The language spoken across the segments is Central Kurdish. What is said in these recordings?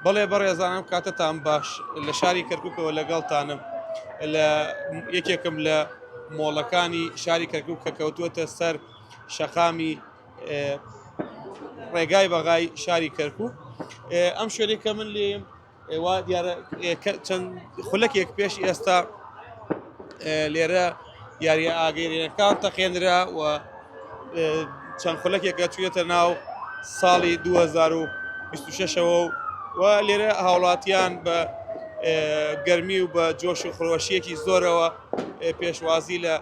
بەڵێ بەڕێزانم کاتتان باش لە شاری کەرکووکەوە لەگەڵتانم لە یەکێکم لە مۆڵەکانی شاری کەرکووک کە کەوتووەتە سەر شەقامی ڕێگای بەغای شاری کەرکووک. ئەم شوێنێکە من لێم وا دیارە چەند خولەکێک پێش ئێستا لێرە یاریە ئاگەیرێنەکان تەقێنرا و چەند خولەکێکە چوێتە ناو ساڵی 2026ەوە و لێرە هاوڵاتیان بە گەرمی و بە جۆش و خڕۆشیەکی زۆرەوە پێشوازی لە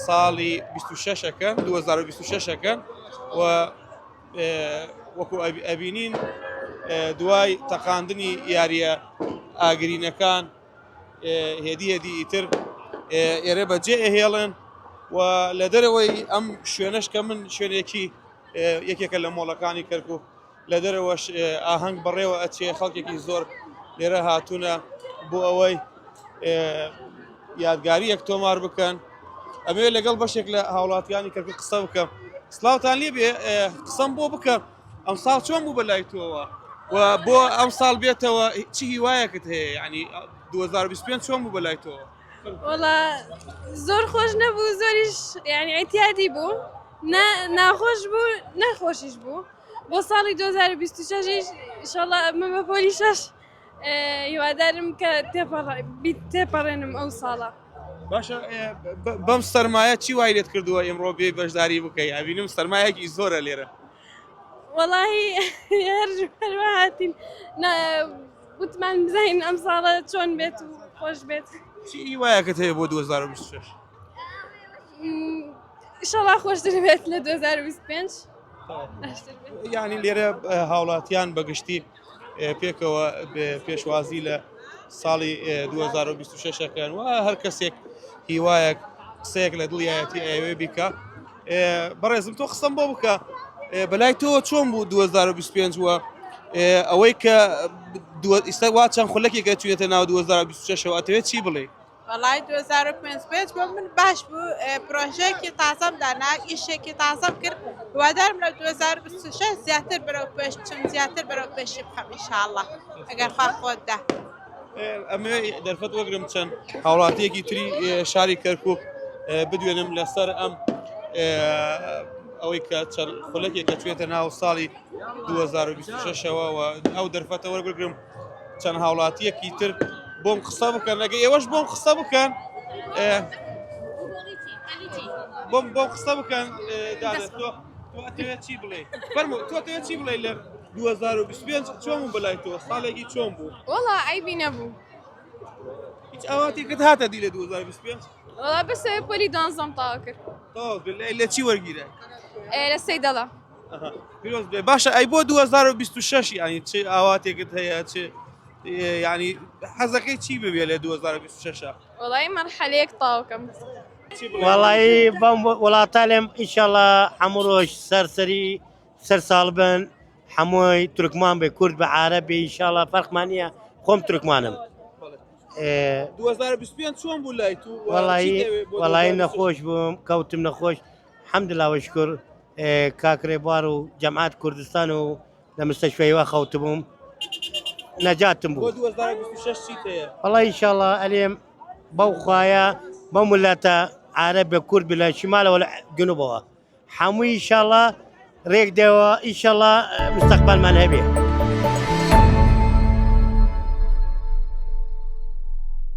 ساڵی 2026ەکەن و وەکو ئەبینین دوای تەقاندنی یاریە ئاگرینەکان هێدی ئیتر ئێرە بەجێ ئەهێڵن و لە دەرەوەی ئەم شوێنەش کە من شوێنێکی یەکێکە لە مۆڵەکانی کەرکووک لە دەرەوەش ئاهەنگ بەڕێوە ئەچێ خەڵکێکی زۆر لێرە هاتوونە بۆ ئەوەی یادگاریەک تۆمار بکەن. ئەمێ لەگەڵ بەشێک لە هاوڵاتیانی کەرکووک قسە بکەم. سڵاوتان لێ بێ قسەم بۆ بکەم ئەم ساڵ چۆن بوو بەلای تۆوە و بۆ ئەم ساڵ بێتەوە چی هیوایەکت هەیە ینی 2025 چۆن بوو بەلای تۆوە؟ وڵا زۆر خۆش نەبوو زۆریش ینی ئەتیادی بوو ناخۆش بوو نەخۆشیش بوو بۆ ساڵی 2026 ئینشاڵڵا من بە پۆلی شەش هیوادارم کە تێپەڕێنم ئەو ساڵە. باشە بەم سەرمایە چی وای لێت کردووە ئێمڕۆ بێ بەشداری بکەی؟ ئەبینم سەرمایەکی زۆرە لێرە. وەڵاهی هەروە هاتین وتمان بزین ئەم ساڵە چۆن بێت و خۆش بێت. چی هیوایەکت هەیە بۆ 2026؟ ئینشاڵڵا خۆشتر بێت لە 2025. یعنی لێرە هاوڵاتیان بەگشتی پێکەوە پێشوازی لە ساڵی 2026ەکەن و هەر کەسێک هیوایەک قسەیەک لە دڵیایەتی ئەوێ بیکە. بەڕێزم تۆ قسەم بۆ بکە بەلای تۆ چۆن بوو 2025 وە ئەوەی کە ئیستا وا چەند خولەکێکە چوێتە ناو 2026ەوە ئەتەوێت چی بڵێ؟ وەڵای 2025 بۆ من باش بوو پرۆژەیەکی تازەم دانا ئیشێکی تازەم کرد هیوادارم لە 2026 زیاتر بەرەو پێش چەند زیاتر بەرەو پێشی بخەم ئینشاءڵڵا ئەگەر خوا خۆتدا. ئەمێ دەرفەت وەگرم چەند هاوڵاتیەکی تری شاری کەرکووک بدوێنم لەسەر ئەم ئەوەی کە چەند خولەکێکە چوێتە ناو ساڵی 2026ەوە و ئەو دەرفەتە وەربگرم چەند هاوڵاتیەکی تر بۆم قسە بکەن لەگە ئێوەش بۆم قسە بکەن بۆم قسە بکەن چی بڵێ تۆ چی بڵێ لە 2025 چۆن بوو بەلای تۆ ساڵێکی چۆن بوو؟ وەڵا عیبی نەبوو هیچ ئاواتێکت هاتە دی لە 2025؟ وەڵا بەسێ پۆلی دانزەم تاوا کرد. لە چی وەرگیرە؟ لە سەیدەڵا. پیرۆز بێ باشە ئەی بۆ 2026 ینی چ ئاواتێکت هەیە چ ینی حەزەکەی چی ببێ لە 2026؟ وەڵی مەرحەلەیەک تاوکەم. وەڵایی بەم وڵاتە لێم ئینشاڵڵا هەموو ڕۆژ سەرسەری سەر ساڵ بن هەمووی تورکمان بێ کورد بە عارەبی ئینشاڵڵا فەرقمان نییە خۆم تورکمانم. 2025 چۆن بوو لای تو؟ وەڵایی نەخۆش بووم کەوتم نەخۆش حەمدلله وەشکر کاکرێبوار و جەمعات کوردستان و لە مستەشفەیەوە خەوت بووم نەجاتم بوو. بۆ 2026 چیت هەیە؟ وەڵی ئینشاڵڵا ئەلێم بەو خوایە بەو ملەتە عارەبە کورد بە لە شیمالەوە لە جنوبەوە هەمووی ئینشاڵڵا ڕێک دێەوە ئینشاڵڵا مستەقبەلمان هەبێ.